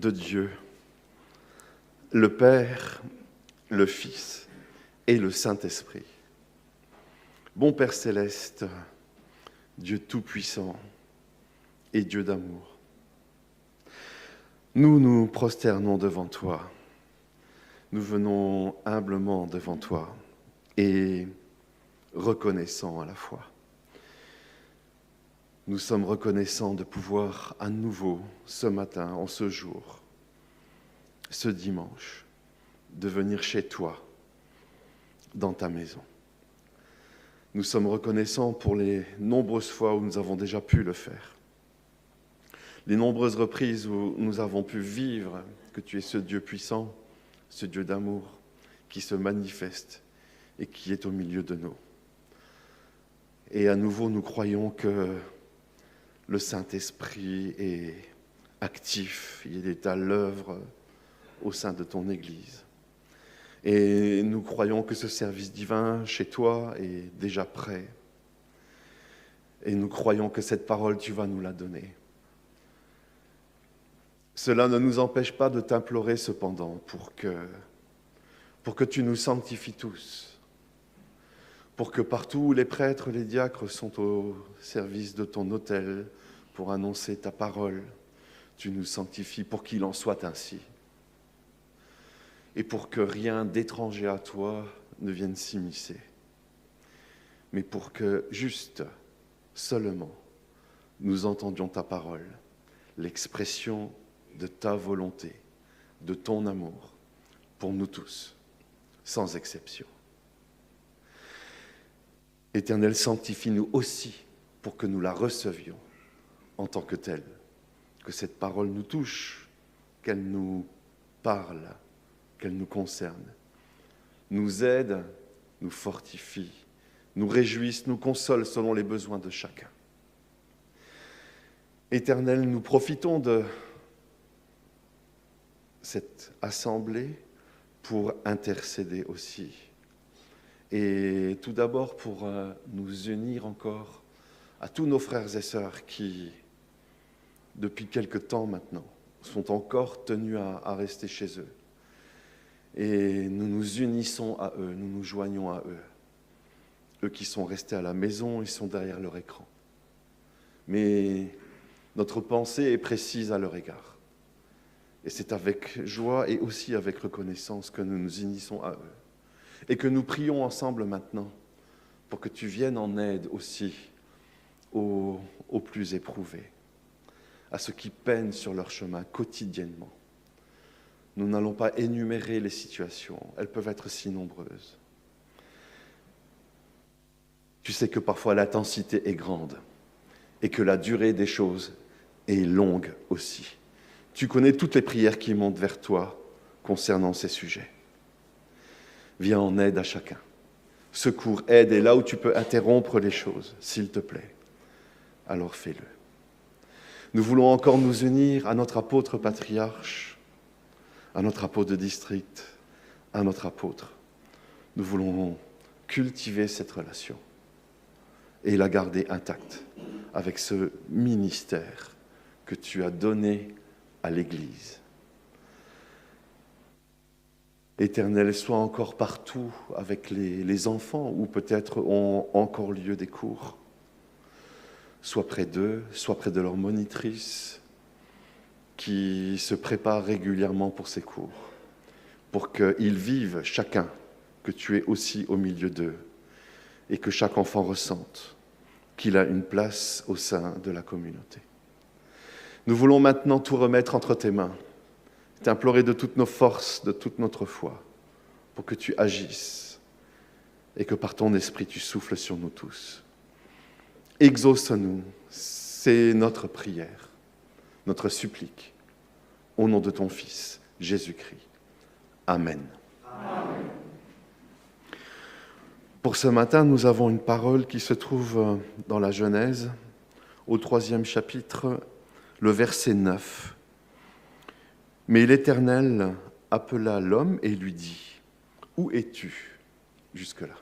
de Dieu, le Père, le Fils et le Saint-Esprit. Bon Père céleste, Dieu tout-puissant et Dieu d'amour, nous nous prosternons devant toi. Nous venons humblement devant toi et reconnaissants à la fois. Nous sommes reconnaissants de pouvoir à nouveau, ce matin, en ce jour, ce dimanche, de venir chez toi, dans ta maison. Nous sommes reconnaissants pour les nombreuses fois où nous avons déjà pu le faire. Les nombreuses reprises où nous avons pu vivre que tu es ce Dieu puissant, ce Dieu d'amour qui se manifeste et qui est au milieu de nous. Et à nouveau, nous croyons que le Saint-Esprit est actif, il est à l'œuvre au sein de ton Église. Et nous croyons que ce service divin chez toi est déjà prêt. Et nous croyons que cette parole, tu vas nous la donner. Cela ne nous empêche pas de t'implorer cependant pour que tu nous sanctifies tous, pour que partout où les prêtres, les diacres sont au service de ton autel pour annoncer ta parole, tu nous sanctifies pour qu'il en soit ainsi. Et pour que rien d'étranger à toi ne vienne s'immiscer, mais pour que juste, seulement, nous entendions ta parole, l'expression de ta volonté, de ton amour, pour nous tous, sans exception. Éternel, sanctifie-nous aussi pour que nous la recevions en tant que telle, que cette parole nous touche, qu'elle nous parle, qu'elle nous concerne, nous aide, nous fortifie, nous réjouisse, nous console selon les besoins de chacun. Éternel, nous profitons de cette assemblée pour intercéder aussi. Et tout d'abord pour nous unir encore à tous nos frères et sœurs qui, depuis quelque temps maintenant, sont encore tenus à rester chez eux. Et nous nous unissons à eux, nous nous joignons à eux. Eux qui sont restés à la maison, ils sont derrière leur écran. Mais notre pensée est précise à leur égard. Et c'est avec joie et aussi avec reconnaissance que nous nous unissons à eux. Et que nous prions ensemble maintenant pour que tu viennes en aide aussi aux plus éprouvés, à ceux qui peinent sur leur chemin quotidiennement. Nous n'allons pas énumérer les situations, elles peuvent être si nombreuses. Tu sais que parfois l'intensité est grande et que la durée des choses est longue aussi. Tu connais toutes les prières qui montent vers toi concernant ces sujets. Viens en aide à chacun. Secours, aide, et là où tu peux interrompre les choses, s'il te plaît, alors fais-le. Nous voulons encore nous unir à notre apôtre patriarche, à notre apôtre de district, à notre apôtre. Nous voulons cultiver cette relation et la garder intacte avec ce ministère que tu as donné à l'Église. Éternel, sois encore partout avec les enfants ou peut-être ont encore lieu des cours. Sois près d'eux, sois près de leur monitrice qui se prépare régulièrement pour ces cours, pour qu'ils vivent chacun que tu es aussi au milieu d'eux et que chaque enfant ressente qu'il a une place au sein de la communauté. Nous voulons maintenant tout remettre entre tes mains, t'implorer de toutes nos forces, de toute notre foi, pour que tu agisses et que par ton esprit tu souffles sur nous tous. Exauce-nous, c'est notre prière, notre supplique, au nom de ton Fils, Jésus-Christ. Amen. Amen. Pour ce matin, nous avons une parole qui se trouve dans la Genèse, au 3e chapitre, le verset 9. Mais l'Éternel appela l'homme et lui dit : « Où es-tu » jusque-là.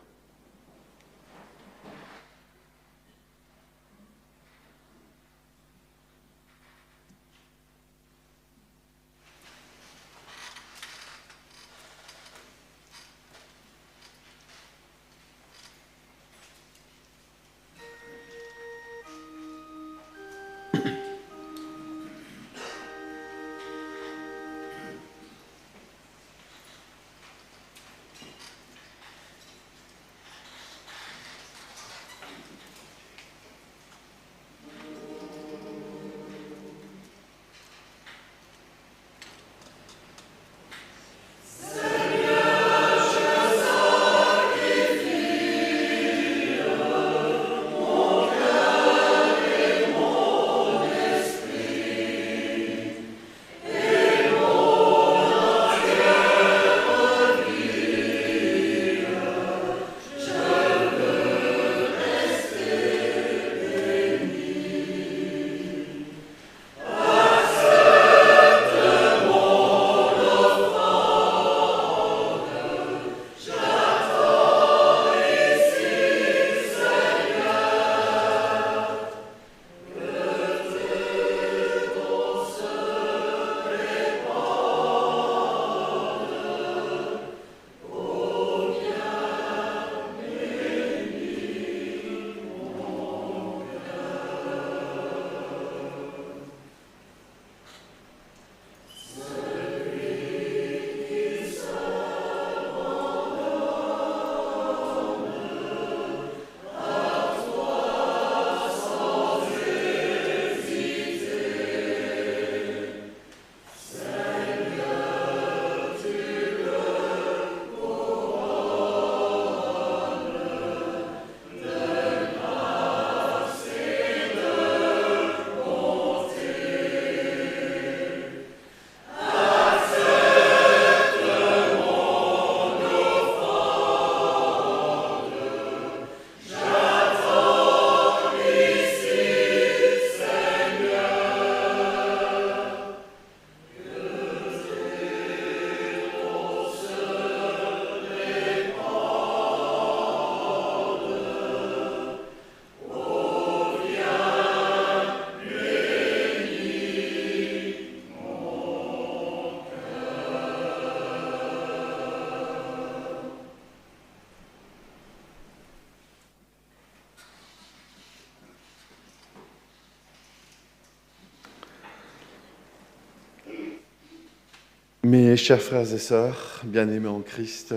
Mes chers frères et sœurs, bien-aimés en Christ,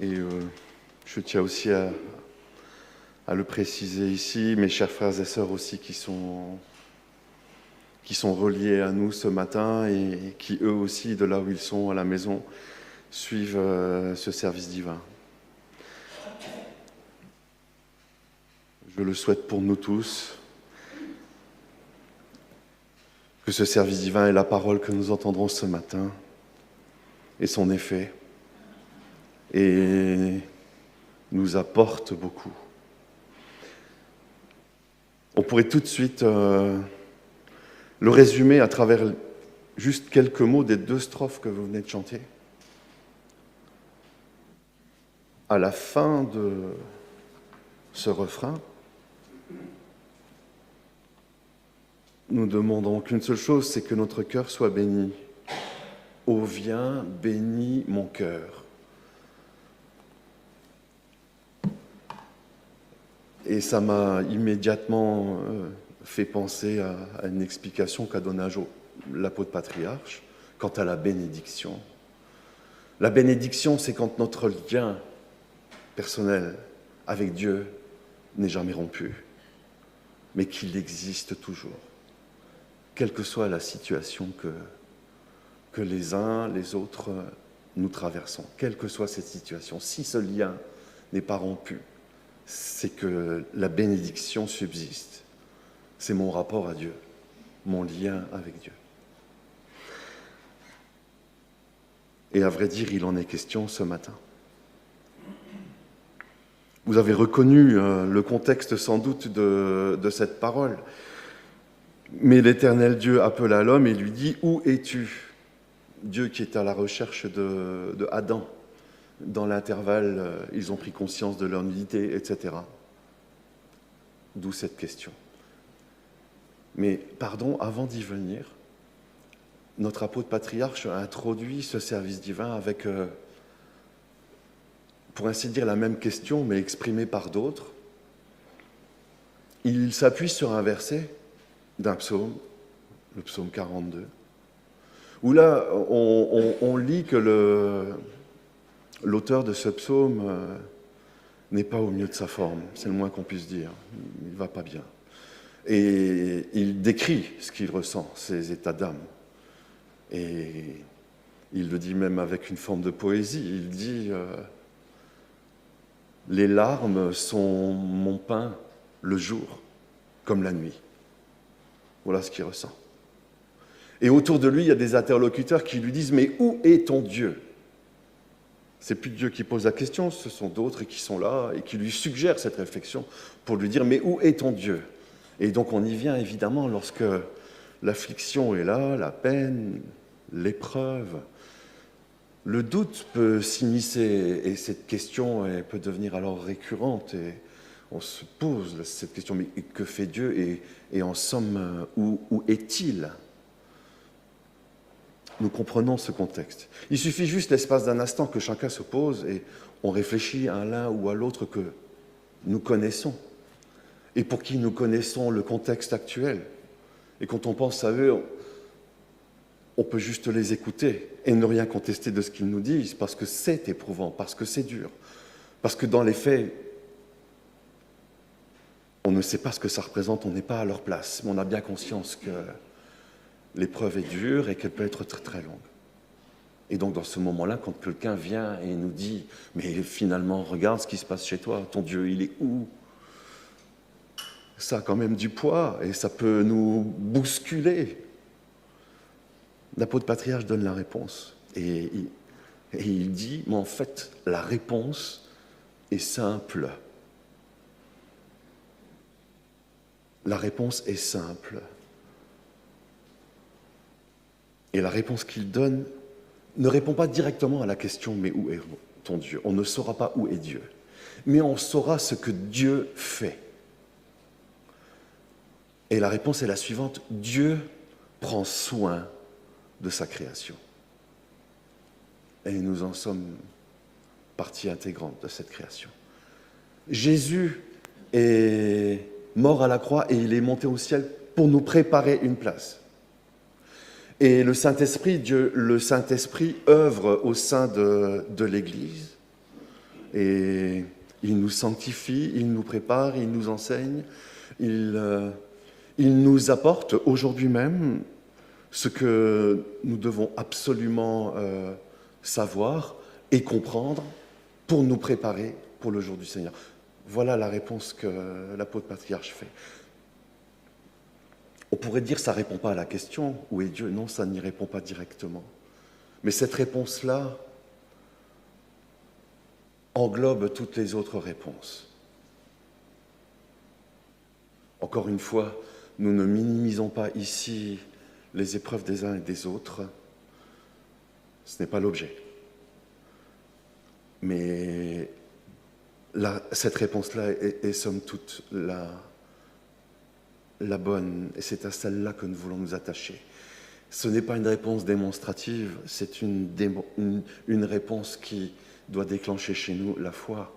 et je tiens aussi à le préciser ici, mes chers frères et sœurs aussi qui sont reliés à nous ce matin et qui eux aussi, de là où ils sont à la maison, suivent ce service divin. Je le souhaite pour nous tous, que ce service divin et la parole que nous entendrons ce matin ait son effet et nous apporte beaucoup. On pourrait tout de suite le résumer à travers juste quelques mots des 2 strophes que vous venez de chanter. À la fin de ce refrain, nous demandons qu'une seule chose, c'est que notre cœur soit béni. Ô viens, bénis mon cœur. Et ça m'a immédiatement fait penser à une explication qu'a donnée l'apôtre patriarche quant à la bénédiction. La bénédiction, c'est quand notre lien personnel avec Dieu n'est jamais rompu, mais qu'il existe toujours, quelle que soit la situation que les uns, les autres, nous traversons, quelle que soit cette situation. Si ce lien n'est pas rompu, c'est que la bénédiction subsiste. C'est mon rapport à Dieu, mon lien avec Dieu. Et à vrai dire, il en est question ce matin. Vous avez reconnu le contexte sans doute de cette parole. Mais l'Éternel Dieu appela l'homme et lui dit « Où es-tu » Dieu qui est à la recherche de Adam. Dans l'intervalle, ils ont pris conscience de leur nudité, etc. D'où cette question. Mais, pardon, avant d'y venir, notre apôtre patriarche a introduit ce service divin avec, pour ainsi dire, la même question, mais exprimée par d'autres. Il s'appuie sur un verset d'un psaume, le psaume 42, où là, on lit que l'auteur de ce psaume n'est pas au mieux de sa forme, c'est le moins qu'on puisse dire, il ne va pas bien. Et il décrit ce qu'il ressent, ses états d'âme. Et il le dit même avec une forme de poésie, il dit « Les larmes sont mon pain le jour, comme la nuit ». Voilà ce qu'il ressent. Et autour de lui, il y a des interlocuteurs qui lui disent « Mais où est ton Dieu ?» C'est plus Dieu qui pose la question, ce sont d'autres qui sont là et qui lui suggèrent cette réflexion pour lui dire « Mais où est ton Dieu ?» Et donc on y vient évidemment lorsque l'affliction est là, la peine, l'épreuve. Le doute peut s'immiscer et cette question peut devenir alors récurrente et on se pose cette question, mais que fait Dieu et en somme, où est-il ? Nous comprenons ce contexte. Il suffit juste l'espace d'un instant que chacun se pose et on réfléchit à l'un ou à l'autre que nous connaissons et pour qui nous connaissons le contexte actuel. Et quand on pense à eux, on peut juste les écouter et ne rien contester de ce qu'ils nous disent parce que c'est éprouvant, parce que c'est dur, parce que dans les faits, on ne sait pas ce que ça représente, on n'est pas à leur place, mais on a bien conscience que l'épreuve est dure et qu'elle peut être très très longue. Et donc dans ce moment-là, quand quelqu'un vient et nous dit « Mais finalement, regarde ce qui se passe chez toi, ton Dieu, il est où ?» Ça a quand même du poids et ça peut nous bousculer. L'apôtre patriarche donne la réponse et il dit « Mais en fait, la réponse est simple. » La réponse est simple. Et la réponse qu'il donne ne répond pas directement à la question « Mais où est ton Dieu ?» On ne saura pas où est Dieu, mais on saura ce que Dieu fait. Et la réponse est la suivante, Dieu prend soin de sa création. Et nous en sommes partie intégrante de cette création. Jésus est mort à la croix et il est monté au ciel pour nous préparer une place. Et le Saint-Esprit, Dieu, le Saint-Esprit œuvre au sein de l'Église. Et il nous sanctifie, il nous prépare, il nous enseigne. Il nous apporte aujourd'hui même ce que nous devons absolument savoir et comprendre pour nous préparer pour le jour du Seigneur. Voilà la réponse que l'apôtre patriarche fait. On pourrait dire que ça ne répond pas à la question « Où est Dieu ?» Non, ça n'y répond pas directement. Mais cette réponse-là englobe toutes les autres réponses. Encore une fois, nous ne minimisons pas ici les épreuves des uns et des autres. Ce n'est pas l'objet. Mais cette réponse-là est somme toute la bonne, et c'est à celle-là que nous voulons nous attacher. Ce n'est pas une réponse démonstrative, c'est une réponse qui doit déclencher chez nous la foi.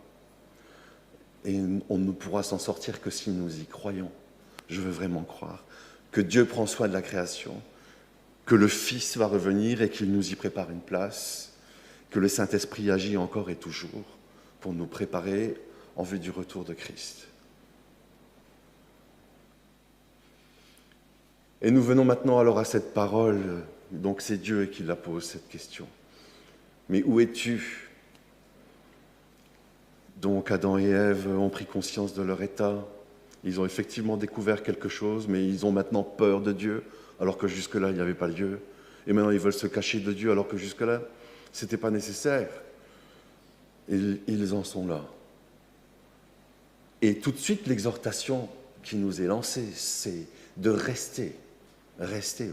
Et on ne pourra s'en sortir que si nous y croyons. Je veux vraiment croire que Dieu prend soin de la création, que le Fils va revenir et qu'il nous y prépare une place, que le Saint-Esprit agit encore et toujours pour nous préparer en vue du retour de Christ. Et nous venons maintenant alors à cette parole, donc c'est Dieu qui la pose, cette question. Mais où es-tu ? Donc Adam et Ève ont pris conscience de leur état, ils ont effectivement découvert quelque chose, mais ils ont maintenant peur de Dieu, alors que jusque-là il n'y avait pas Dieu. Et maintenant ils veulent se cacher de Dieu, alors que jusque-là ce n'était pas nécessaire. Ils en sont là. Et tout de suite l'exhortation qui nous est lancée, c'est de rester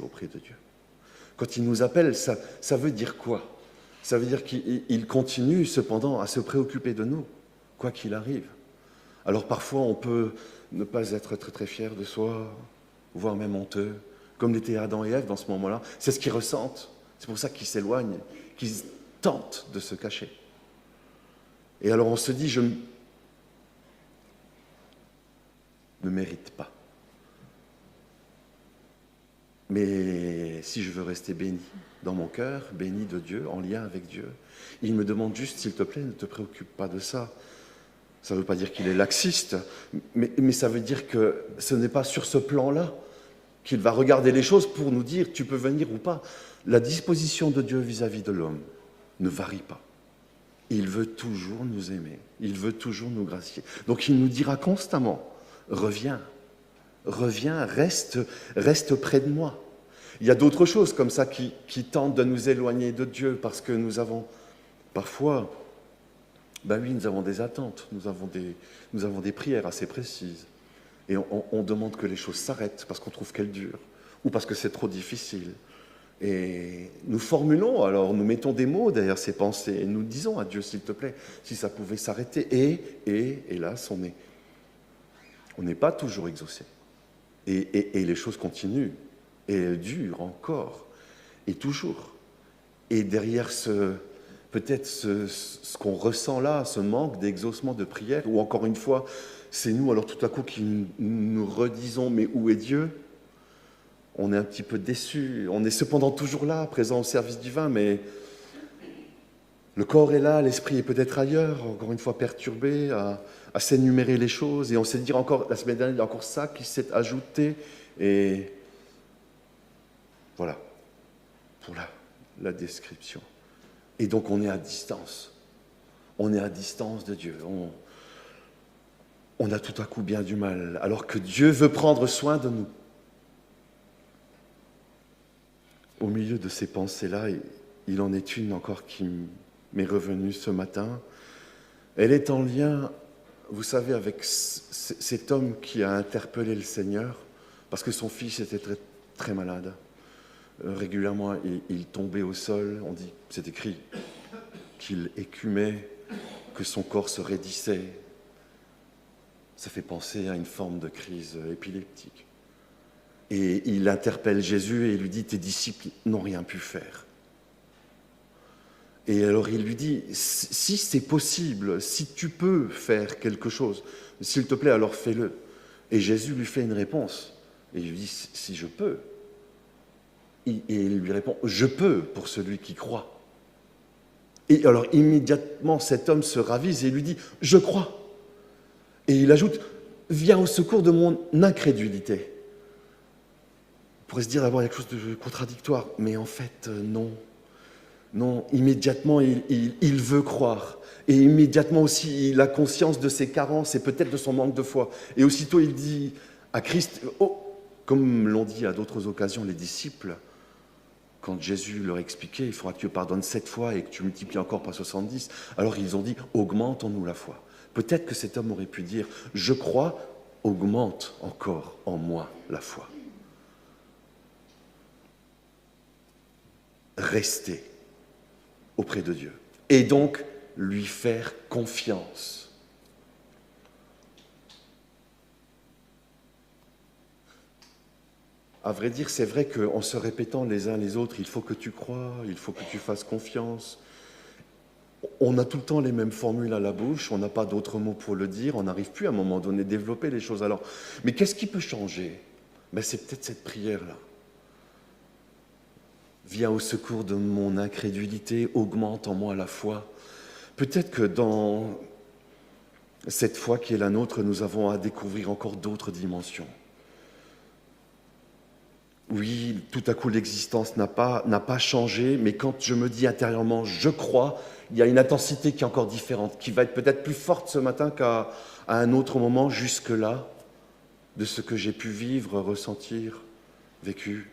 auprès de Dieu. Quand il nous appelle, ça veut dire quoi ? Ça veut dire qu'il continue cependant à se préoccuper de nous, quoi qu'il arrive. Alors parfois on peut ne pas être très très fier de soi, voire même honteux, comme l'étaient Adam et Ève dans ce moment-là. C'est ce qu'ils ressentent. C'est pour ça qu'ils s'éloignent, qu'ils tentent de se cacher. Et alors on se dit, je ne mérite pas. Mais si je veux rester béni dans mon cœur, béni de Dieu, en lien avec Dieu, il me demande juste, s'il te plaît, ne te préoccupe pas de ça. Ça ne veut pas dire qu'il est laxiste, mais ça veut dire que ce n'est pas sur ce plan-là qu'il va regarder les choses pour nous dire, tu peux venir ou pas. La disposition de Dieu vis-à-vis de l'homme ne varie pas. Il veut toujours nous aimer, il veut toujours nous gracier. Donc il nous dira constamment, reviens, reste près de moi. Il y a d'autres choses comme ça qui tentent de nous éloigner de Dieu parce que nous avons parfois, nous avons des attentes, nous avons des prières assez précises. Et on demande que les choses s'arrêtent parce qu'on trouve qu'elles durent ou parce que c'est trop difficile. Et nous formulons, alors nous mettons des mots derrière ces pensées et nous disons à Dieu, s'il te plaît, si ça pouvait s'arrêter. Et hélas, on n'est pas toujours exaucé. Et les choses continuent, et elles durent encore, et toujours. Et derrière peut-être ce qu'on ressent là, ce manque d'exaucement de prière, ou encore une fois, c'est nous, alors tout à coup, qui nous redisons, mais où est Dieu ? On est un petit peu déçus, on est cependant toujours là, présent au service divin, mais le corps est là, l'esprit est peut-être ailleurs, encore une fois perturbé, à s'énumérer les choses, et on s'est dit encore, la semaine dernière, il y a encore ça qui s'est ajouté, et voilà, pour la description. Et donc on est à distance de Dieu, on a tout à coup bien du mal, alors que Dieu veut prendre soin de nous. Au milieu de ces pensées-là, il en est une encore qui m'est revenue ce matin. Elle est en lien, vous savez, avec cet homme qui a interpellé le Seigneur, parce que son fils était très, très malade. Régulièrement, il tombait au sol, on dit, c'est écrit, qu'il écumait, que son corps se raidissait. Ça fait penser à une forme de crise épileptique. Et il interpelle Jésus et il lui dit, tes disciples n'ont rien pu faire. Et alors il lui dit, si c'est possible, si tu peux faire quelque chose, s'il te plaît, alors fais-le. Et Jésus lui fait une réponse. Et il lui dit, si je peux. Et il lui répond, je peux pour celui qui croit. Et alors immédiatement, cet homme se ravise et lui dit, je crois. Et il ajoute, viens au secours de mon incrédulité. On pourrait se dire d'avoir quelque chose de contradictoire, mais en fait, non. Non, immédiatement, il veut croire. Et immédiatement aussi, il a conscience de ses carences et peut-être de son manque de foi. Et aussitôt, il dit à Christ, oh, comme l'ont dit à d'autres occasions les disciples, quand Jésus leur expliquait, il faudra que tu pardonnes 7 fois et que tu multiplies encore par 70. Alors ils ont dit, augmente en nous la foi. Peut-être que cet homme aurait pu dire, je crois, augmente encore en moi la foi. Restez auprès de Dieu. Et donc, lui faire confiance. À vrai dire, c'est vrai qu'en se répétant les uns les autres, il faut que tu crois, il faut que tu fasses confiance. On a tout le temps les mêmes formules à la bouche, on n'a pas d'autres mots pour le dire, on n'arrive plus à un moment donné à développer les choses. Alors, mais qu'est-ce qui peut changer? C'est peut-être cette prière-là. Viens au secours de mon incrédulité, augmente en moi la foi. Peut-être que dans cette foi qui est la nôtre, nous avons à découvrir encore d'autres dimensions. Oui, tout à coup, l'existence n'a pas changé, mais quand je me dis intérieurement « je crois », il y a une intensité qui est encore différente, qui va être peut-être plus forte ce matin qu'à un autre moment jusque-là, de ce que j'ai pu vivre, ressentir, vécu.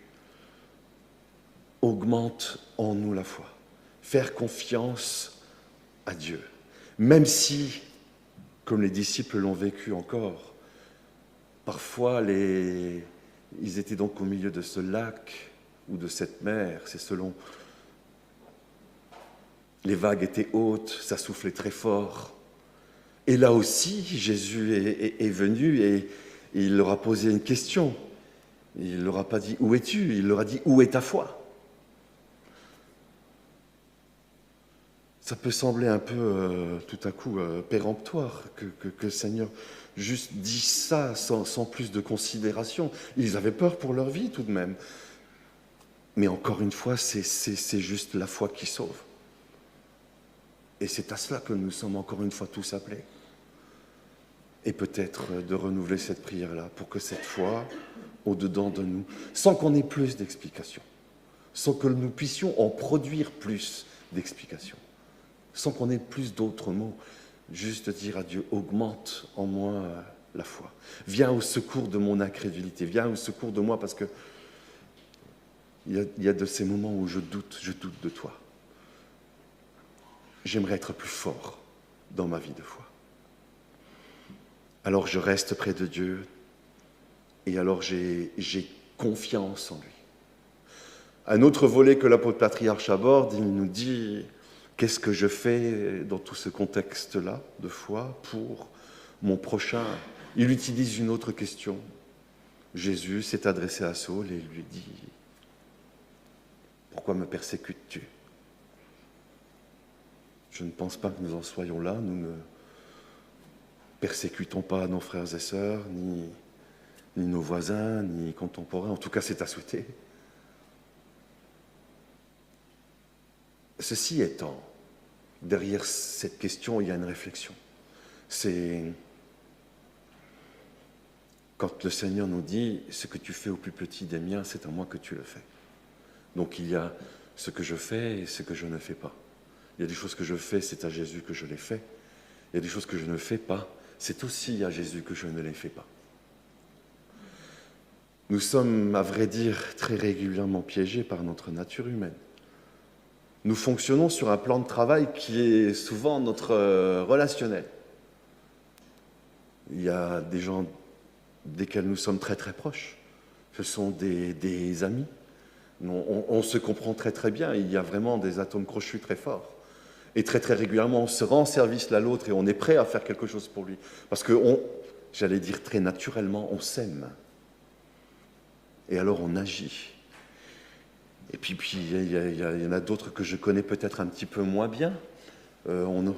Augmente en nous la foi. Faire confiance à Dieu. Même si, comme les disciples l'ont vécu encore, parfois ils étaient donc au milieu de ce lac ou de cette mer, c'est selon. Les vagues étaient hautes, ça soufflait très fort. Et là aussi, Jésus est venu et il leur a posé une question. Il ne leur a pas dit « Où es-tu » Il leur a dit « Où est ta foi ?» Ça peut sembler un peu, tout à coup, péremptoire que le Seigneur juste dise ça sans plus de considération. Ils avaient peur pour leur vie tout de même. Mais encore une fois, c'est juste la foi qui sauve. Et c'est à cela que nous sommes encore une fois tous appelés. Et peut-être de renouveler cette prière-là pour que cette foi, au-dedans de nous, sans qu'on ait plus d'explications, sans que nous puissions en produire plus d'explications, sans qu'on ait plus d'autres mots, juste dire à Dieu, augmente en moi la foi. Viens au secours de mon incrédulité, viens au secours de moi parce que il y a de ces moments où je doute de toi. J'aimerais être plus fort dans ma vie de foi. Alors je reste près de Dieu et alors j'ai confiance en lui. Un autre volet que l'apôtre patriarche aborde, il nous dit qu'est-ce que je fais dans tout ce contexte-là de foi pour mon prochain. Il utilise une autre question. Jésus s'est adressé à Saul et lui dit « Pourquoi me persécutes-tu » Je ne pense pas que nous en soyons là. Nous ne persécutons pas nos frères et sœurs, ni nos voisins, ni contemporains. En tout cas, c'est à souhaiter. Ceci étant, derrière cette question, il y a une réflexion. C'est quand le Seigneur nous dit « Ce que tu fais au plus petit des miens, c'est à moi que tu le fais ». Donc il y a ce que je fais et ce que je ne fais pas. Il y a des choses que je fais, c'est à Jésus que je les fais. Il y a des choses que je ne fais pas, c'est aussi à Jésus que je ne les fais pas. Nous sommes, à vrai dire, très régulièrement piégés par notre nature humaine. Nous fonctionnons sur un plan de travail qui est souvent notre relationnel. Il y a des gens desquels nous sommes très très proches. Ce sont des amis. On se comprend très très bien. Il y a vraiment des atomes crochus très forts. Et très très régulièrement, on se rend service l'un à l'autre et on est prêt à faire quelque chose pour lui. Parce que, j'allais dire très naturellement, on s'aime. Et alors on agit. Et puis il y en a d'autres que je connais peut-être un petit peu moins bien. On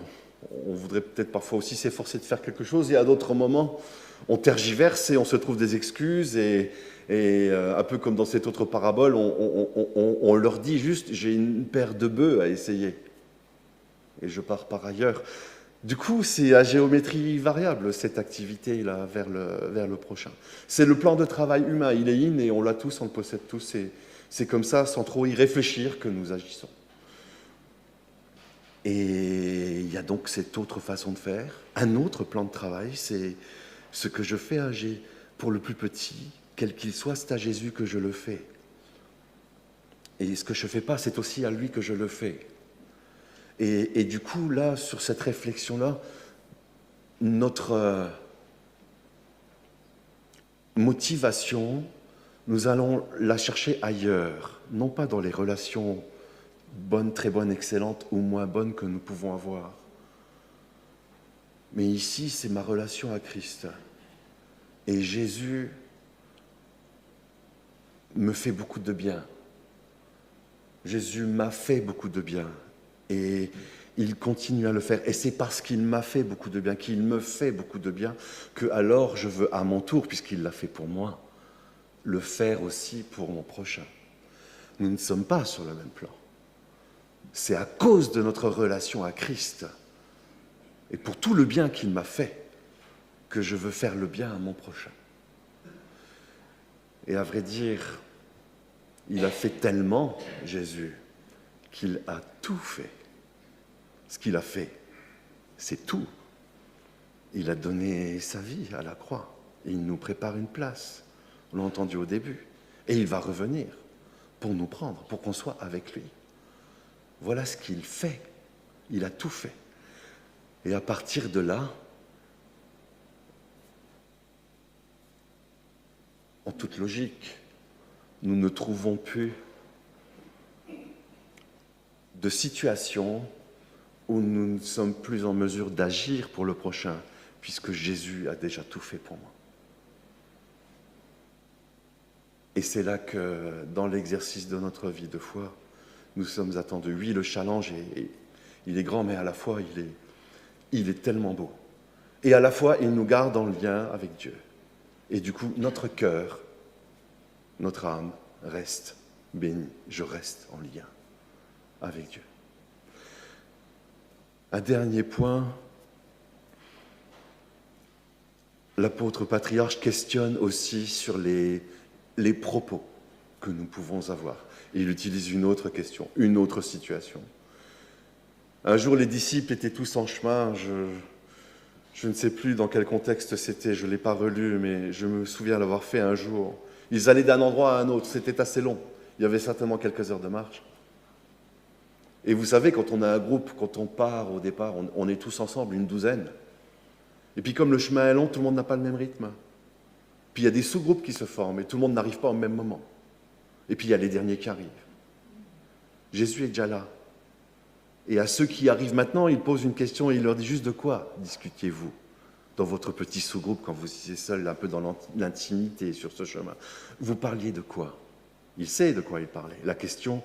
On voudrait peut-être parfois aussi s'efforcer de faire quelque chose, et à d'autres moments, on tergiverse et on se trouve des excuses, et un peu comme dans cette autre parabole, on leur dit juste, j'ai une paire de bœufs à essayer, et je pars par ailleurs. Du coup, c'est à géométrie variable, cette activité-là, vers le prochain. C'est le plan de travail humain, il est in, et on l'a tous, on le possède tous, et c'est comme ça, sans trop y réfléchir, que nous agissons. Et il y a donc cette autre façon de faire, un autre plan de travail, c'est ce que je fais pour le plus petit, quel qu'il soit, c'est à Jésus que je le fais. Et ce que je ne fais pas, c'est aussi à lui que je le fais. Et du coup, là, sur cette réflexion-là, notre motivation, nous allons la chercher ailleurs, non pas dans les relations bonnes, très bonnes, excellentes ou moins bonnes que nous pouvons avoir. Mais ici, c'est ma relation à Christ. Et Jésus me fait beaucoup de bien. Jésus m'a fait beaucoup de bien. Et il continue à le faire. Et c'est parce qu'il m'a fait beaucoup de bien, qu'il me fait beaucoup de bien, que alors je veux à mon tour, puisqu'il l'a fait pour moi, le faire aussi pour mon prochain. Nous ne sommes pas sur le même plan. C'est à cause de notre relation à Christ et pour tout le bien qu'il m'a fait que je veux faire le bien à mon prochain. Et à vrai dire, il a fait tellement, Jésus, qu'il a tout fait. Ce qu'il a fait, c'est tout. Il a donné sa vie à la croix. Et il nous prépare une place. On l'a entendu au début. Et il va revenir pour nous prendre, pour qu'on soit avec lui. Voilà ce qu'il fait. Il a tout fait. Et à partir de là, en toute logique, nous ne trouvons plus de situation où nous ne sommes plus en mesure d'agir pour le prochain, puisque Jésus a déjà tout fait pour moi. Et c'est là que, dans l'exercice de notre vie de foi, nous sommes attendus. Oui, le challenge, il est grand, mais à la fois, il est tellement beau. Et à la fois, il nous garde en lien avec Dieu. Et du coup, notre cœur, notre âme reste bénie. Je reste en lien avec Dieu. Un dernier point, l'apôtre patriarche questionne aussi sur les propos que nous pouvons avoir. Et il utilise une autre question, une autre situation. Un jour, les disciples étaient tous en chemin. Je ne sais plus dans quel contexte c'était, je ne l'ai pas relu, mais je me souviens l'avoir fait un jour. Ils allaient d'un endroit à un autre, c'était assez long. Il y avait certainement quelques heures de marche. Et vous savez, quand on a un groupe, quand on part au départ, on est tous ensemble, une douzaine. Et puis comme le chemin est long, tout le monde n'a pas le même rythme. Puis il y a des sous-groupes qui se forment et tout le monde n'arrive pas au même moment. Et puis il y a les derniers qui arrivent. Jésus est déjà là. Et à ceux qui arrivent maintenant, il pose une question et il leur dit juste de quoi discutiez-vous dans votre petit sous-groupe quand vous étiez seul, un peu dans l'intimité sur ce chemin. Vous parliez de quoi? Il sait de quoi il parlait. La question,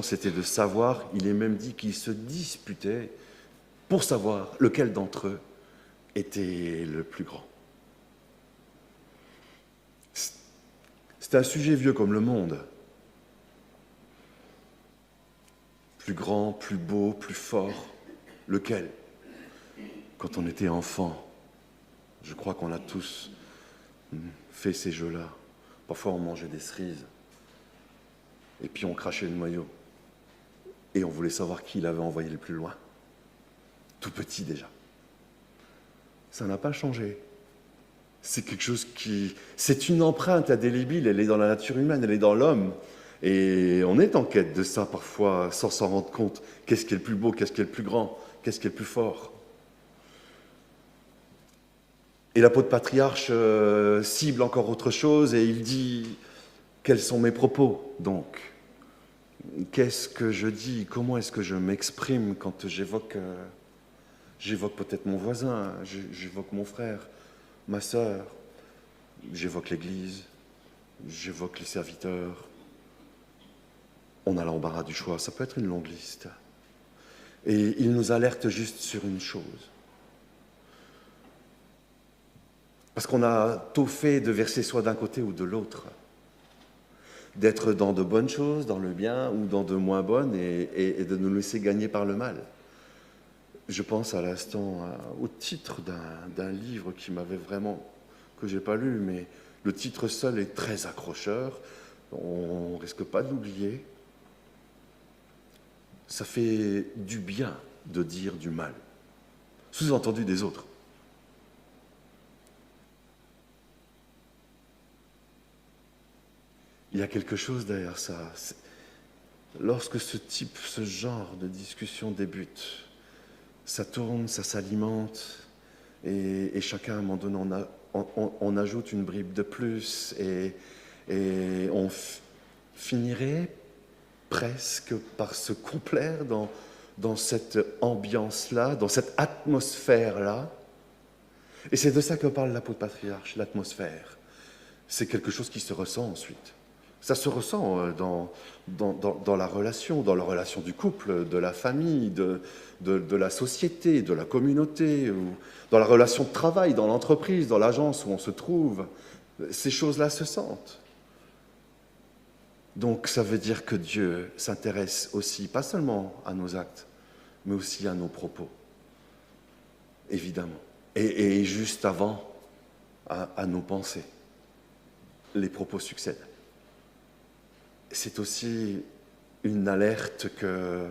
c'était de savoir, il est même dit qu'ils se disputaient pour savoir lequel d'entre eux était le plus grand. C'est un sujet vieux comme le monde. Plus grand, plus beau, plus fort. Lequel? Quand on était enfant, je crois qu'on a tous fait ces jeux-là. Parfois, on mangeait des cerises. Et puis, on crachait le noyau. Et on voulait savoir qui l'avait envoyé le plus loin. Tout petit, déjà. Ça n'a pas changé. C'est quelque chose c'est une empreinte indélébile. Elle est dans la nature humaine, elle est dans l'homme. Et on est en quête de ça, parfois, sans s'en rendre compte. Qu'est-ce qui est le plus beau? Qu'est-ce qui est le plus grand? Qu'est-ce qui est le plus fort? Et l'apôtre patriarche cible encore autre chose et il dit « Quels sont mes propos, donc ?» Qu'est-ce que je dis? Comment est-ce que je m'exprime quand j'évoque peut-être mon voisin, j'évoque mon frère, ma sœur, j'évoque l'Église, j'évoque les serviteurs. On a l'embarras du choix, ça peut être une longue liste. Et il nous alerte juste sur une chose. Parce qu'on a tôt fait de verser soit d'un côté ou de l'autre. D'être dans de bonnes choses, dans le bien, ou dans de moins bonnes, et de nous laisser gagner par le mal. Je pense à l'instant au titre d'un livre qui m'avait vraiment, que j'ai pas lu, mais le titre seul est très accrocheur. On ne risque pas de l'oublier. Ça fait du bien de dire du mal, sous-entendu des autres. Il y a quelque chose derrière ça. Lorsque ce genre de discussion débute, ça tourne, ça s'alimente, et chacun, à un moment donné, on ajoute une bribe de plus, et on finirait presque par se complaire dans cette ambiance-là, dans cette atmosphère-là. Et c'est de ça que parle l'apôtre patriarche, l'atmosphère. C'est quelque chose qui se ressent ensuite. Ça se ressent dans la relation du couple, de la famille, de la société, de la communauté, ou dans la relation de travail, dans l'entreprise, dans l'agence où on se trouve. Ces choses-là se sentent. Donc ça veut dire que Dieu s'intéresse aussi, pas seulement à nos actes, mais aussi à nos propos, évidemment. Et juste avant, à nos pensées. Les propos succèdent. C'est aussi une alerte que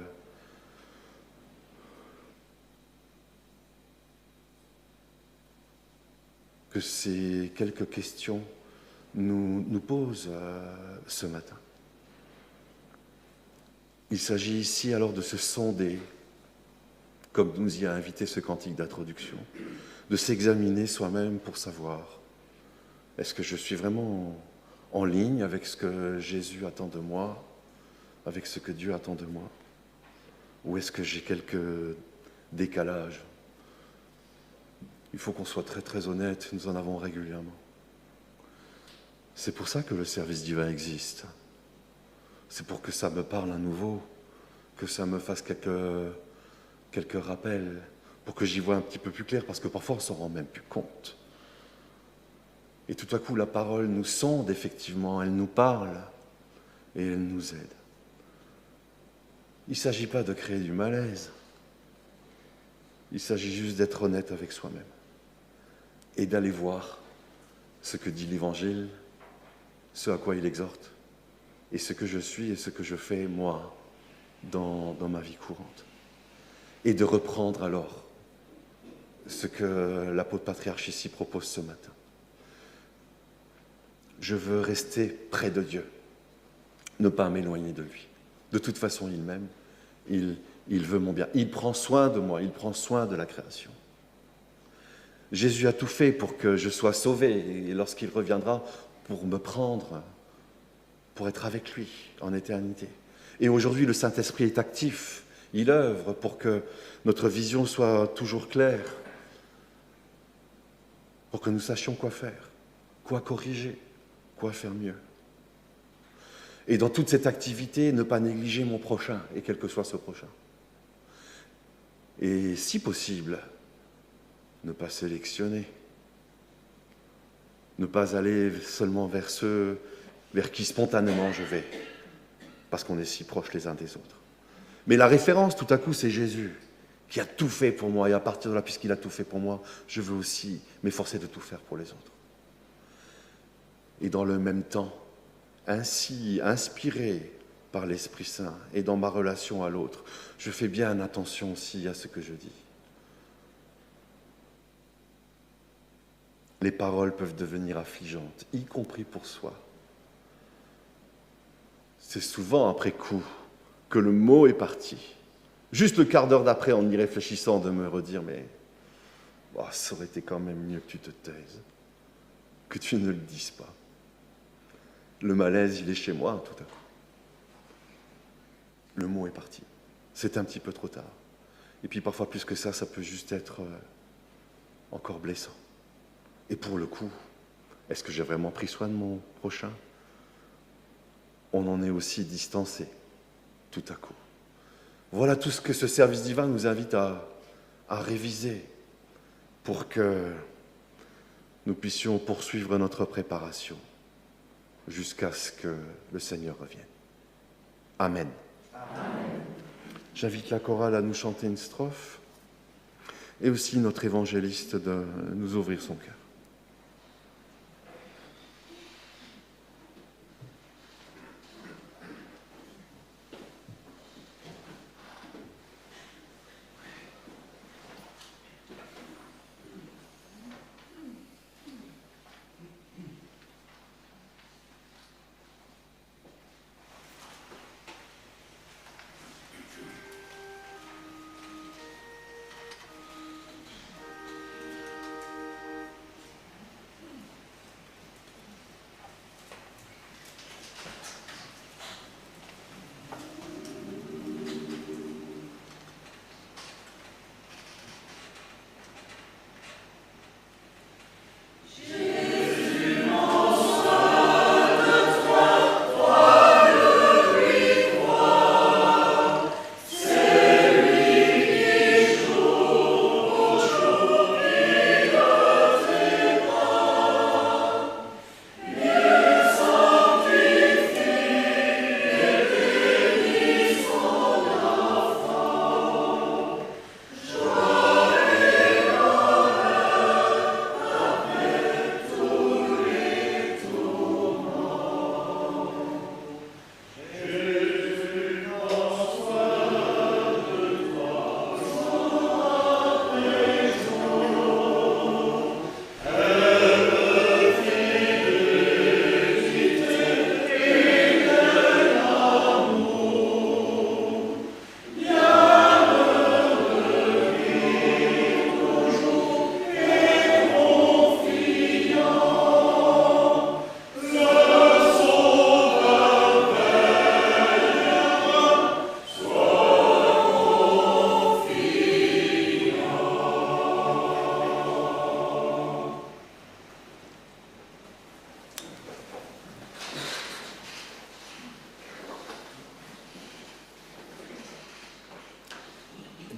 ces quelques questions nous posent ce matin. Il s'agit ici alors de se sonder, comme nous y a invité ce cantique d'introduction, de s'examiner soi-même pour savoir, est-ce que je suis vraiment en ligne avec ce que Jésus attend de moi, avec ce que Dieu attend de moi, ou est-ce que j'ai quelques décalages? Il faut qu'on soit très très honnête, nous en avons régulièrement. C'est pour ça que le service divin existe. C'est pour que ça me parle à nouveau, que ça me fasse quelques rappels, pour que j'y vois un petit peu plus clair, parce que parfois on ne s'en rend même plus compte. Et tout à coup, la parole nous sonde effectivement, elle nous parle et elle nous aide. Il ne s'agit pas de créer du malaise, il s'agit juste d'être honnête avec soi-même et d'aller voir ce que dit l'Évangile, ce à quoi il exhorte, et ce que je suis et ce que je fais, moi, dans ma vie courante. Et de reprendre alors ce que l'apôtre patriarche ici propose ce matin. Je veux rester près de Dieu, ne pas m'éloigner de lui. De toute façon, il m'aime, il veut mon bien. Il prend soin de moi, il prend soin de la création. Jésus a tout fait pour que je sois sauvé, et lorsqu'il reviendra, pour me prendre, pour être avec lui en éternité. Et aujourd'hui, le Saint-Esprit est actif. Il œuvre pour que notre vision soit toujours claire, pour que nous sachions quoi faire, quoi corriger, quoi faire mieux. Et dans toute cette activité, ne pas négliger mon prochain, et quel que soit ce prochain. Et si possible, ne pas sélectionner, ne pas aller seulement vers ceux vers qui spontanément je vais, parce qu'on est si proches les uns des autres. Mais la référence, tout à coup, c'est Jésus, qui a tout fait pour moi, et à partir de là, puisqu'il a tout fait pour moi, je veux aussi m'efforcer de tout faire pour les autres. Et dans le même temps, ainsi inspiré par l'Esprit Saint et dans ma relation à l'autre, je fais bien attention aussi à ce que je dis. Les paroles peuvent devenir affligeantes, y compris pour soi. C'est souvent après coup que le mot est parti. Juste le quart d'heure d'après, en y réfléchissant, de me redire, mais ça aurait été quand même mieux que tu te taises, que tu ne le dises pas. Le malaise, il est chez moi, tout à coup. Le mot est parti. C'est un petit peu trop tard. Et puis parfois, plus que ça peut juste être encore blessant. Et pour le coup, est-ce que j'ai vraiment pris soin de mon prochain? On en est aussi distancé, tout à coup. Voilà tout ce que ce service divin nous invite à réviser pour que nous puissions poursuivre notre préparation jusqu'à ce que le Seigneur revienne. Amen. Amen. J'invite la chorale à nous chanter une strophe et aussi notre évangéliste de nous ouvrir son cœur.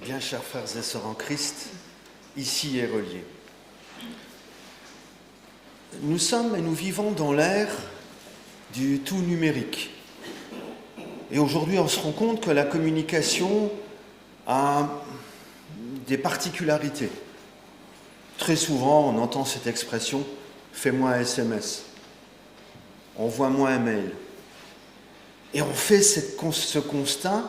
Bien, chers frères et sœurs en Christ, ici et reliés, nous sommes et nous vivons dans l'ère du tout numérique. Et aujourd'hui, on se rend compte que la communication a des particularités. Très souvent, on entend cette expression « fais-moi un SMS »,« envoie-moi un mail ». Et on fait ce constat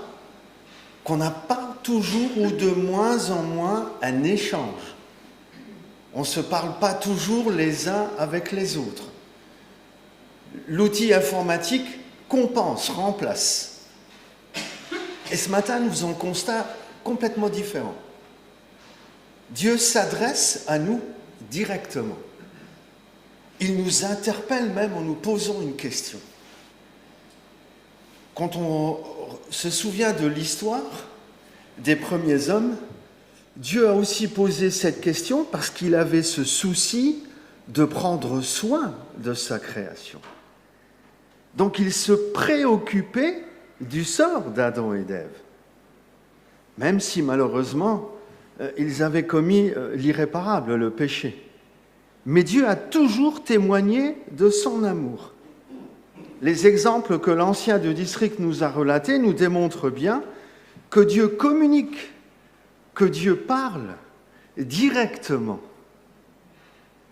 qu'on n'a pas toujours ou de moins en moins un échange. On ne se parle pas toujours les uns avec les autres. L'outil informatique compense, remplace. Et ce matin, nous faisons un constat complètement différent. Dieu s'adresse à nous directement. Il nous interpelle même en nous posant une question. Quand on se souvient de l'histoire des premiers hommes, Dieu a aussi posé cette question parce qu'il avait ce souci de prendre soin de sa création. Donc il se préoccupait du sort d'Adam et d'Ève, même si malheureusement ils avaient commis l'irréparable, le péché. Mais Dieu a toujours témoigné de son amour. Les exemples que l'ancien de district nous a relatés nous démontrent bien que Dieu communique, que Dieu parle directement.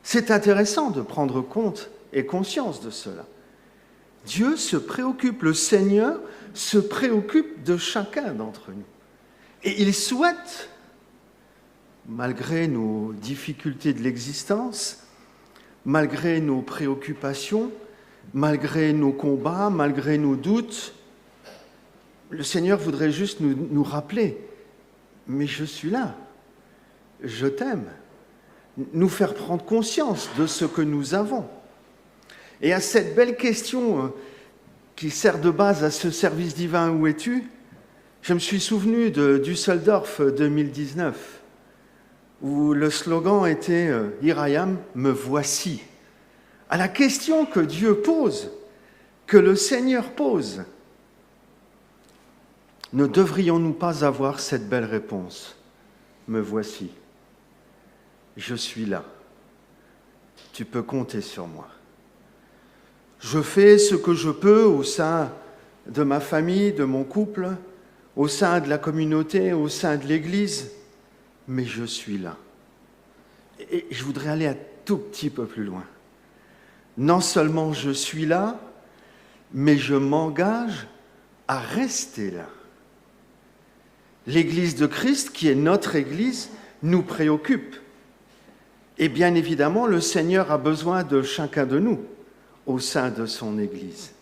C'est intéressant de prendre compte et conscience de cela. Dieu se préoccupe, le Seigneur se préoccupe de chacun d'entre nous. Et il souhaite, malgré nos difficultés de l'existence, malgré nos préoccupations, malgré nos combats, malgré nos doutes, le Seigneur voudrait juste nous rappeler « Mais je suis là, je t'aime », nous faire prendre conscience de ce que nous avons. Et à cette belle question qui sert de base à ce service divin « Où es-tu ?», je me suis souvenu de Düsseldorf 2019, où le slogan était « Here I am, me voici ». À la question que Dieu pose, que le Seigneur pose, Ne devrions-nous pas avoir cette belle réponse? Me voici, je suis là, tu peux compter sur moi. Je fais ce que je peux au sein de ma famille, de mon couple, au sein de la communauté, au sein de l'Église, mais je suis là. Et je voudrais aller un tout petit peu plus loin. Non seulement je suis là, mais je m'engage à rester là. L'Église de Christ, qui est notre Église, nous préoccupe. Et bien évidemment, le Seigneur a besoin de chacun de nous au sein de son Église.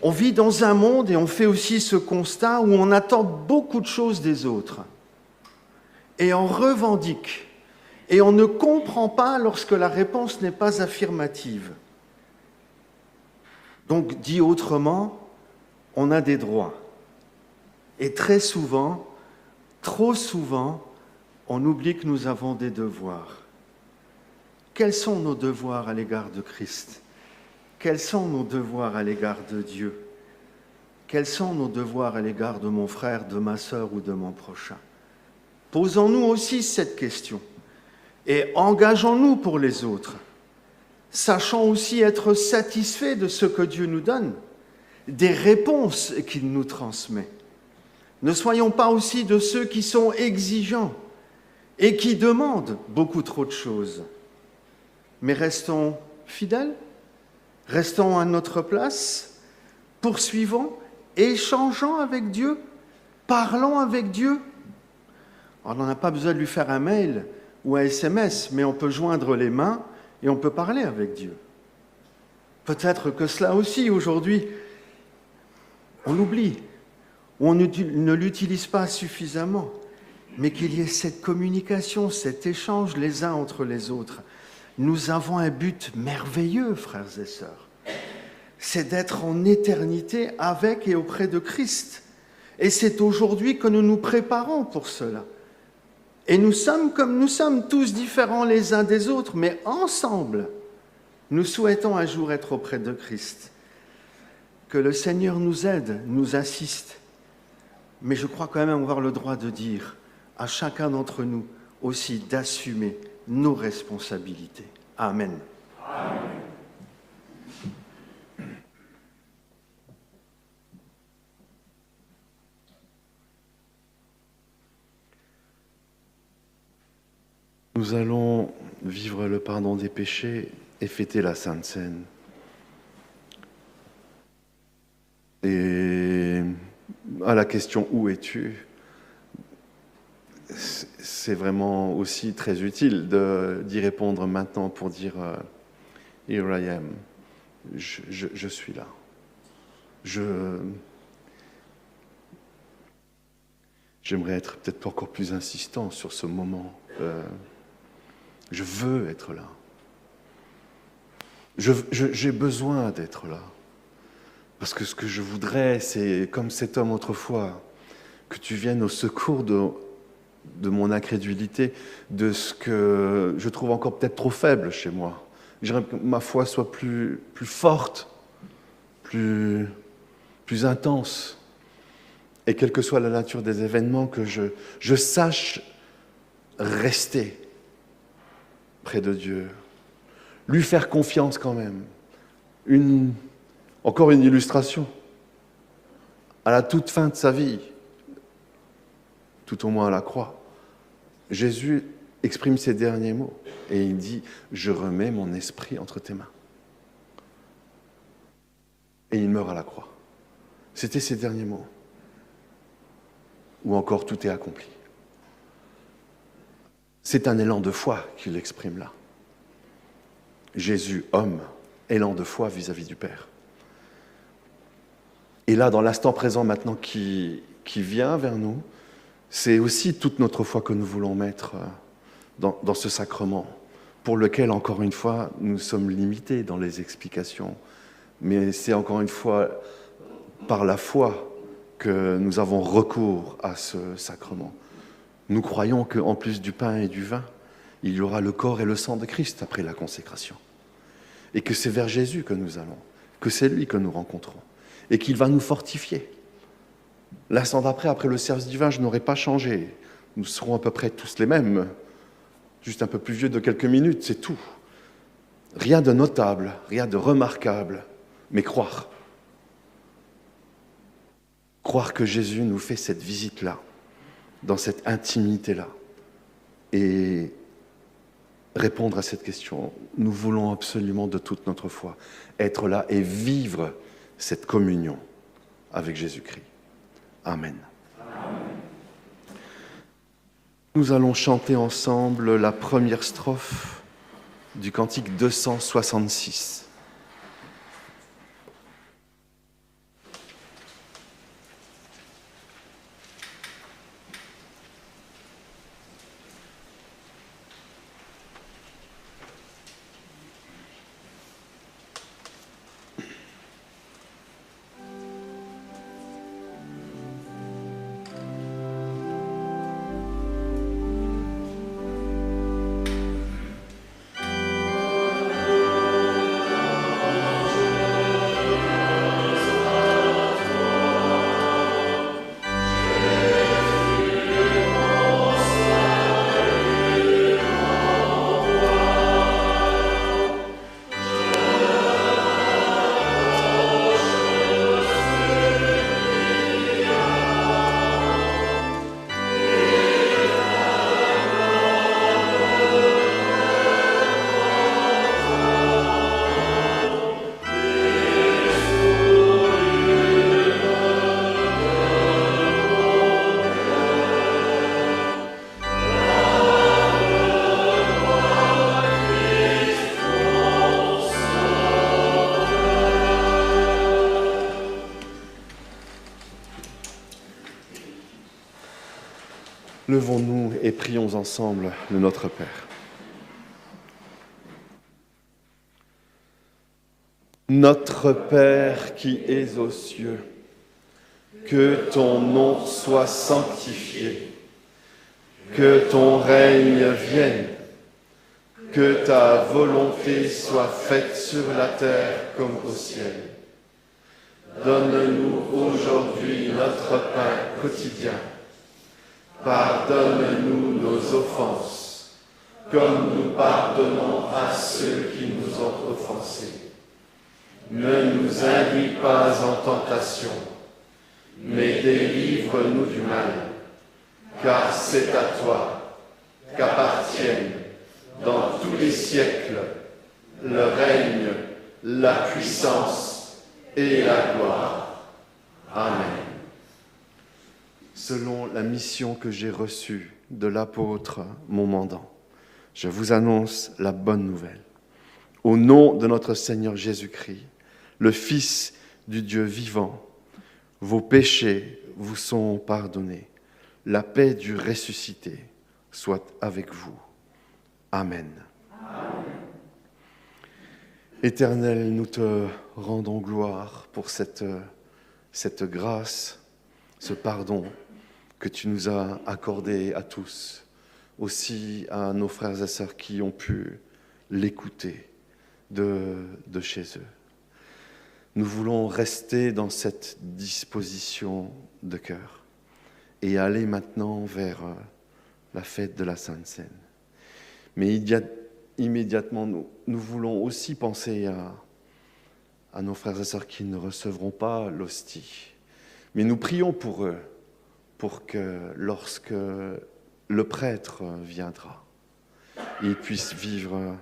On vit dans un monde et on fait aussi ce constat où on attend beaucoup de choses des autres. Et on revendique. Et on ne comprend pas lorsque la réponse n'est pas affirmative. Donc, dit autrement, on a des droits. Et très souvent, trop souvent, on oublie que nous avons des devoirs. Quels sont nos devoirs à l'égard de Christ? Quels sont nos devoirs à l'égard de Dieu? Quels sont nos devoirs à l'égard de mon frère, de ma sœur ou de mon prochain? Posons-nous aussi cette question et engageons-nous pour les autres. Sachons aussi être satisfaits de ce que Dieu nous donne, des réponses qu'il nous transmet. Ne soyons pas aussi de ceux qui sont exigeants et qui demandent beaucoup trop de choses. Mais restons fidèles, restons à notre place, poursuivons, échangeons avec Dieu, parlons avec Dieu. Alors, on n'a pas besoin de lui faire un mail ou un SMS, mais on peut joindre les mains et on peut parler avec Dieu. Peut-être que cela aussi, aujourd'hui, on l'oublie, ou on ne l'utilise pas suffisamment, mais qu'il y ait cette communication, cet échange les uns entre les autres. Nous avons un but merveilleux, frères et sœurs. C'est d'être en éternité avec et auprès de Christ. Et c'est aujourd'hui que nous nous préparons pour cela. Et nous sommes comme nous sommes, tous différents les uns des autres, mais ensemble, nous souhaitons un jour être auprès de Christ. Que le Seigneur nous aide, nous assiste. Mais je crois quand même avoir le droit de dire à chacun d'entre nous aussi d'assumer nos responsabilités. Amen. Amen. Nous allons vivre le pardon des péchés et fêter la Sainte Seine. Et à la question « Où es-tu ?», c'est vraiment aussi très utile d'y répondre maintenant pour dire « Here I am », je suis là. J'aimerais être peut-être encore plus insistant sur ce moment. Je veux être là. J'ai besoin d'être là. Parce que ce que je voudrais, c'est, comme cet homme autrefois, que tu viennes au secours de mon incrédulité, de ce que je trouve encore peut-être trop faible chez moi. J'aimerais que ma foi soit plus forte, plus intense. Et quelle que soit la nature des événements, que je sache rester près de Dieu, lui faire confiance quand même. Encore une illustration. À la toute fin de sa vie, tout au moins à la croix, Jésus exprime ses derniers mots et il dit « Je remets mon esprit entre tes mains ». Et il meurt à la croix. C'était ses derniers mots. Ou encore tout est accompli. C'est un élan de foi qu'il exprime là. Jésus, homme, élan de foi vis-à-vis du Père. Et là, dans l'instant présent maintenant qui vient vers nous, c'est aussi toute notre foi que nous voulons mettre dans ce sacrement, pour lequel, encore une fois, nous sommes limités dans les explications. Mais c'est encore une fois par la foi que nous avons recours à ce sacrement. Nous croyons qu'en plus du pain et du vin, il y aura le corps et le sang de Christ après la consécration. Et que c'est vers Jésus que nous allons, que c'est lui que nous rencontrons, et qu'il va nous fortifier L'instant d'après, après le service divin, je n'aurai pas changé. Nous serons à peu près tous les mêmes, juste un peu plus vieux de quelques minutes, c'est tout. Rien de notable, rien de remarquable, mais croire. Croire que Jésus nous fait cette visite-là, dans cette intimité-là, et répondre à cette question. Nous voulons absolument de toute notre foi être là et vivre cette communion avec Jésus-Christ. Amen. Nous allons chanter ensemble la première strophe du cantique 266. Levons-nous et prions ensemble le Notre Père. Notre Père qui es aux cieux, que ton nom soit sanctifié, que ton règne vienne, que ta volonté soit faite sur la terre comme au ciel. Donne-nous aujourd'hui notre pain quotidien. Pardonne-nous nos offenses, comme nous pardonnons à ceux qui nous ont offensés. Ne nous induis pas en tentation, mais délivre-nous du mal, car c'est à toi qu'appartiennent, dans tous les siècles, le règne, la puissance et la gloire. Amen. Selon la mission que j'ai reçue de l'apôtre, mon mandant, je vous annonce la bonne nouvelle. Au nom de notre Seigneur Jésus-Christ, le Fils du Dieu vivant, vos péchés vous sont pardonnés. La paix du ressuscité soit avec vous. Amen. Amen. Éternel, nous te rendons gloire pour cette grâce, ce pardon que tu nous as accordé à tous, aussi à nos frères et sœurs qui ont pu l'écouter de chez eux. Nous voulons rester dans cette disposition de cœur et aller maintenant vers la fête de la Sainte Seine. Mais immédiatement, nous voulons aussi penser à nos frères et sœurs qui ne recevront pas l'hostie. Mais nous prions pour eux, pour que lorsque le prêtre viendra, ils puissent vivre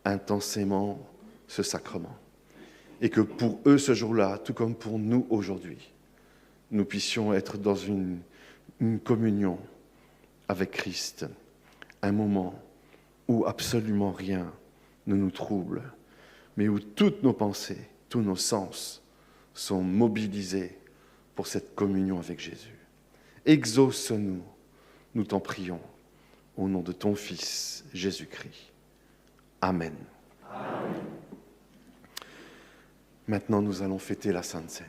intensément ce sacrement. Et que pour eux ce jour-là, tout comme pour nous aujourd'hui, nous puissions être dans une communion avec Christ, un moment où absolument rien ne nous trouble, mais où toutes nos pensées, tous nos sens sont mobilisés pour cette communion avec Jésus. Exauce-nous, nous t'en prions, au nom de ton Fils, Jésus-Christ. Amen. Amen. Maintenant, nous allons fêter la Sainte Seine.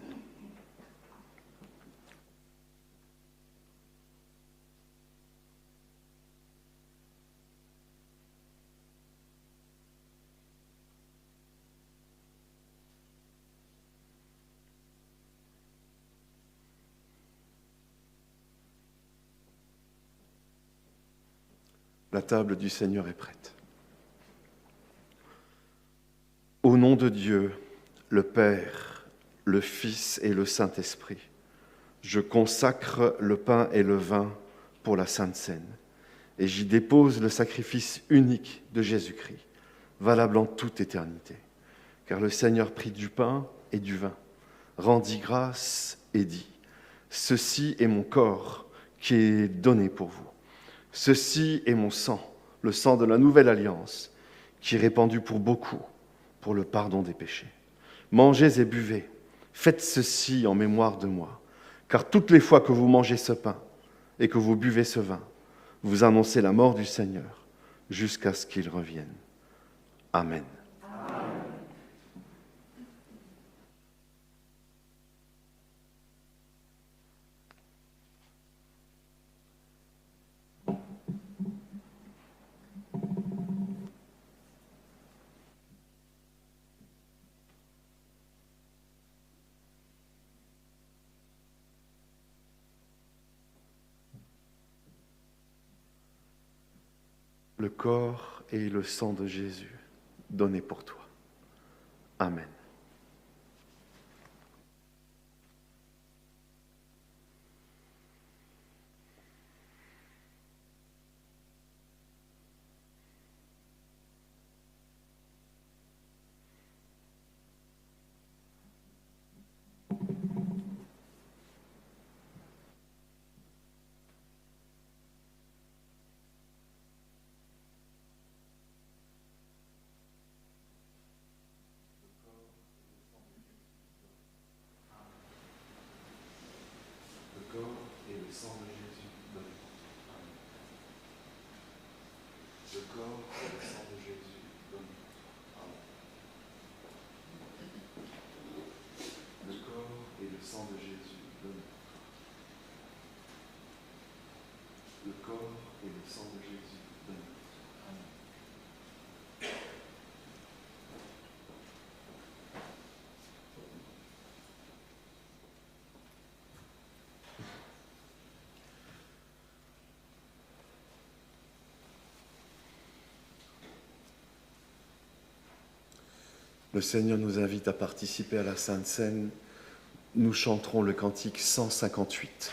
La table du Seigneur est prête. Au nom de Dieu, le Père, le Fils et le Saint-Esprit, je consacre le pain et le vin pour la Sainte Seine, et j'y dépose le sacrifice unique de Jésus-Christ, valable en toute éternité. Car le Seigneur prit du pain et du vin, rendit grâce et dit : « Ceci est mon corps qui est donné pour vous. Ceci est mon sang, le sang de la nouvelle alliance, qui est répandu pour beaucoup, pour le pardon des péchés. Mangez et buvez, faites ceci en mémoire de moi, car toutes les fois que vous mangez ce pain et que vous buvez ce vin, vous annoncez la mort du Seigneur jusqu'à ce qu'il revienne. Amen. Le corps et le sang de Jésus donnés pour toi. Amen. Le Seigneur nous invite à participer à la Sainte Seine. Nous chanterons le cantique 158.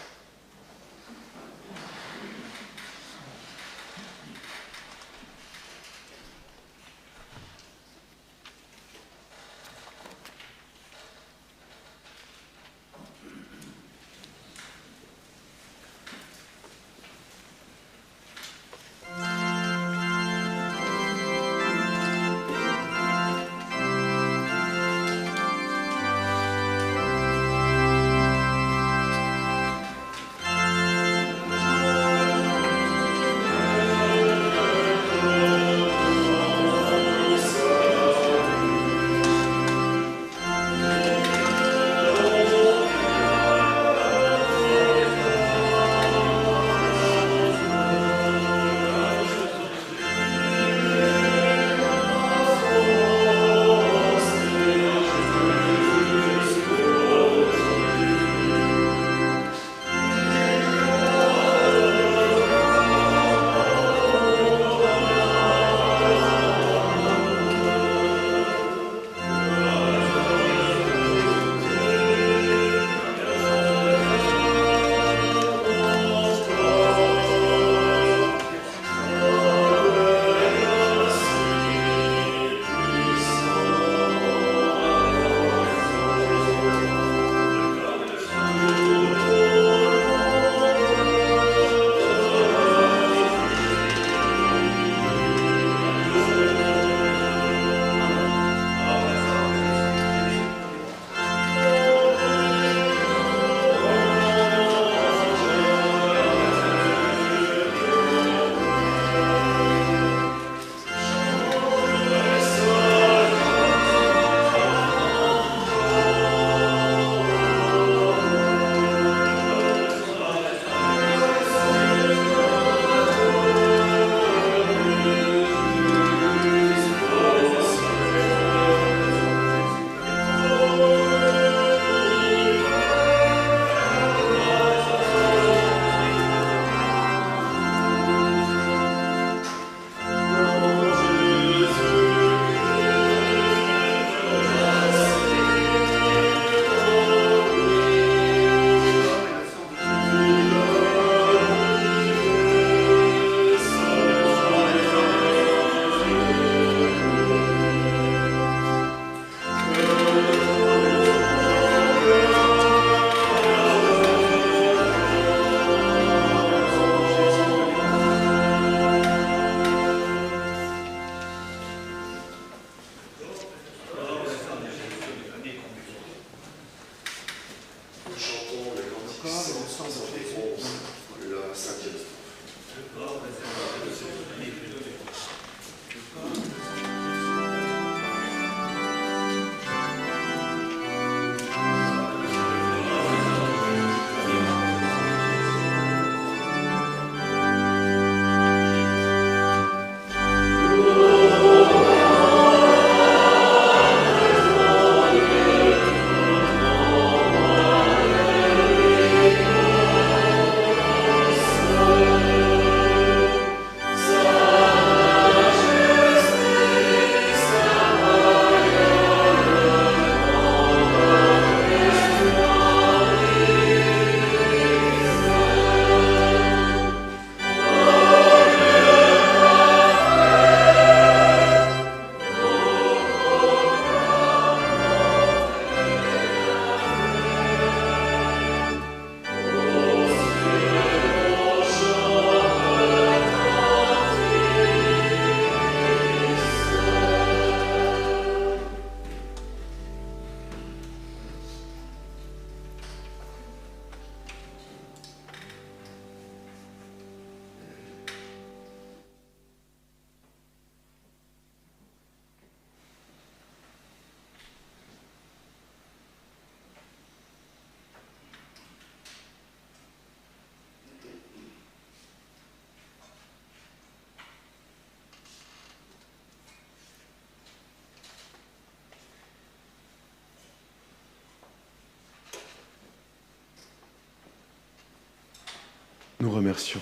Nous remercions.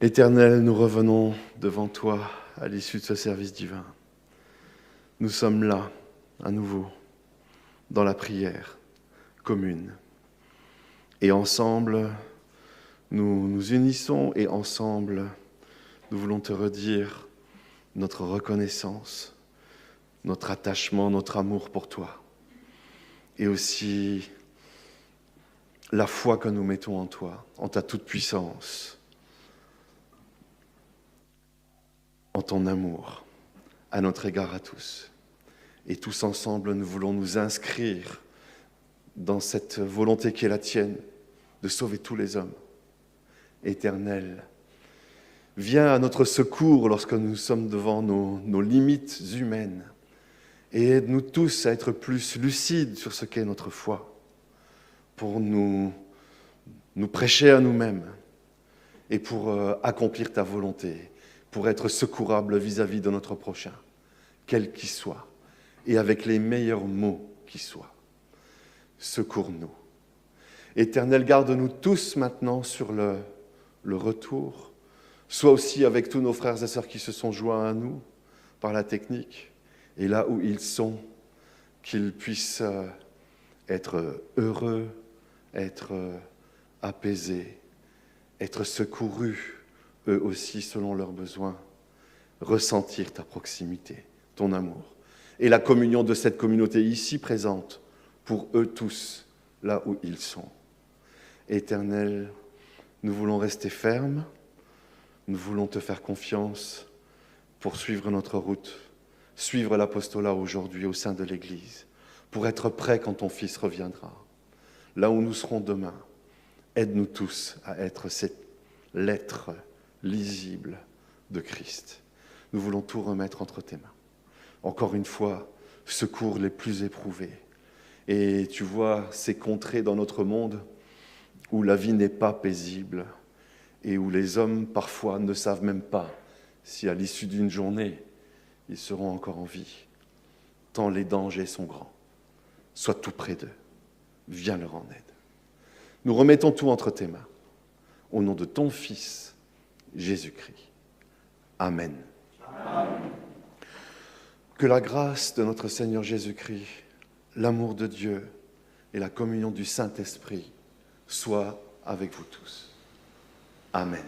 Éternel, nous revenons devant toi à l'issue de ce service divin. Nous sommes là, à nouveau, dans la prière commune. Et ensemble, nous nous unissons et ensemble, nous voulons te redire notre reconnaissance, notre attachement, notre amour pour toi. Et aussi la foi que nous mettons en toi, en ta toute-puissance, en ton amour, à notre égard à tous. Et tous ensemble, nous voulons nous inscrire dans cette volonté qui est la tienne, de sauver tous les hommes. Éternel, viens à notre secours lorsque nous sommes devant nos limites humaines et aide-nous tous à être plus lucides sur ce qu'est notre foi pour nous prêcher à nous-mêmes et pour accomplir ta volonté, pour être secourables vis-à-vis de notre prochain, quel qu'il soit, et avec les meilleurs mots qui soient. Secours-nous. Éternel, garde-nous tous maintenant sur le retour, soit aussi avec tous nos frères et sœurs qui se sont joints à nous par la technique, et là où ils sont, qu'ils puissent être heureux, être apaisés, être secourus, eux aussi selon leurs besoins, ressentir ta proximité, ton amour, et la communion de cette communauté ici présente, pour eux tous, là où ils sont. Éternel, nous voulons rester fermes, nous voulons te faire confiance pour suivre notre route, suivre l'apostolat aujourd'hui au sein de l'Église, pour être prêts quand ton Fils reviendra. Là où nous serons demain, aide-nous tous à être cette lettre lisible de Christ. Nous voulons tout remettre entre tes mains. Encore une fois, secours les plus éprouvés. Et tu vois ces contrées dans notre monde où la vie n'est pas paisible et où les hommes parfois ne savent même pas si à l'issue d'une journée, ils seront encore en vie, tant les dangers sont grands. Sois tout près d'eux, viens leur en aide. Nous remettons tout entre tes mains, au nom de ton Fils, Jésus-Christ. Amen. Amen. Que la grâce de notre Seigneur Jésus-Christ, l'amour de Dieu et la communion du Saint-Esprit soient avec vous tous. Amen.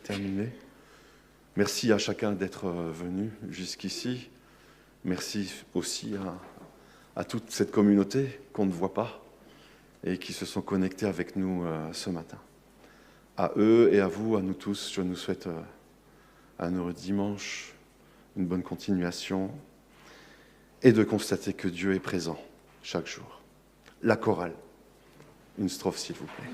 Terminé. Merci à chacun d'être venu jusqu'ici. Merci aussi à toute cette communauté qu'on ne voit pas et qui se sont connectés avec nous ce matin. À eux et à vous, à nous tous, je nous souhaite un heureux dimanche, une bonne continuation et de constater que Dieu est présent chaque jour. La chorale, une strophe s'il vous plaît.